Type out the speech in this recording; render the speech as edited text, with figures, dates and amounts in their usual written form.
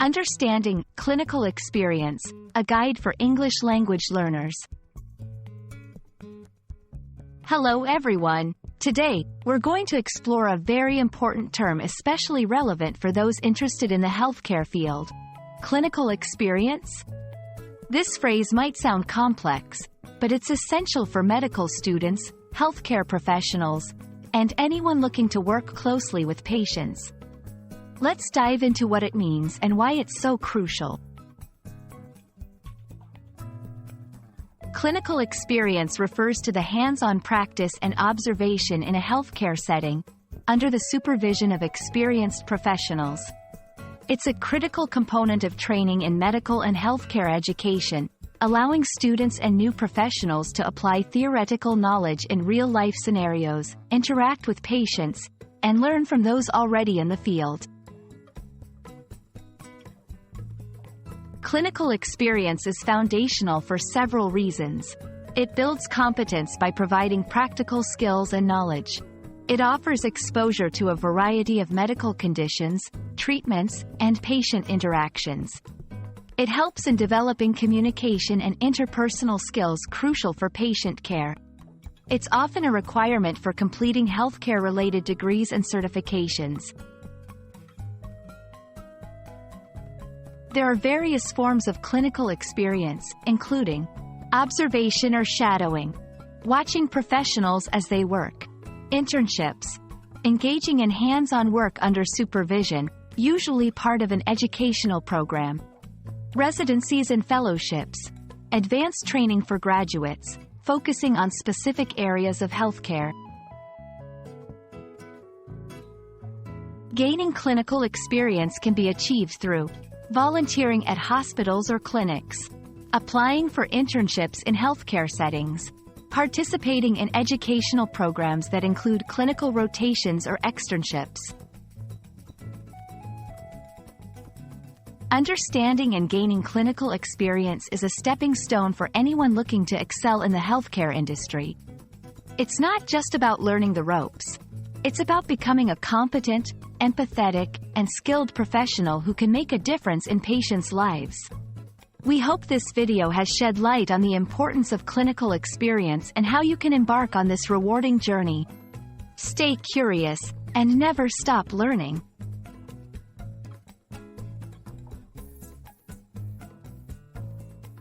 Understanding Clinical Experience, a guide for English language learners. Hello everyone. Today, we're going to explore a very important term especially relevant for those interested in the healthcare field. Clinical experience? This phrase might sound complex, but it's essential for medical students, healthcare professionals, and anyone looking to work closely with patients. Let's dive into what it means and why it's so crucial. Clinical experience refers to the hands-on practice and observation in a healthcare setting, under the supervision of experienced professionals. It's a critical component of training in medical and healthcare education, allowing students and new professionals to apply theoretical knowledge in real-life scenarios, interact with patients, and learn from those already in the field. Clinical experience is foundational for several reasons. It builds competence by providing practical skills and knowledge. It offers exposure to a variety of medical conditions, treatments, and patient interactions. It helps in developing communication and interpersonal skills crucial for patient care. It's often a requirement for completing healthcare-related degrees and certifications. There are various forms of clinical experience, including observation or shadowing, watching professionals as they work, internships, engaging in hands-on work under supervision, usually part of an educational program, residencies and fellowships, advanced training for graduates, focusing on specific areas of healthcare. Gaining clinical experience can be achieved through volunteering at hospitals or clinics, applying for internships in healthcare settings, participating in educational programs that include clinical rotations or externships. Understanding and gaining clinical experience is a stepping stone for anyone looking to excel in the healthcare industry. It's not just about learning the ropes. It's about becoming a competent, empathetic, and skilled professional who can make a difference in patients' lives. We hope this video has shed light on the importance of clinical experience and how you can embark on this rewarding journey. Stay curious, and never stop learning.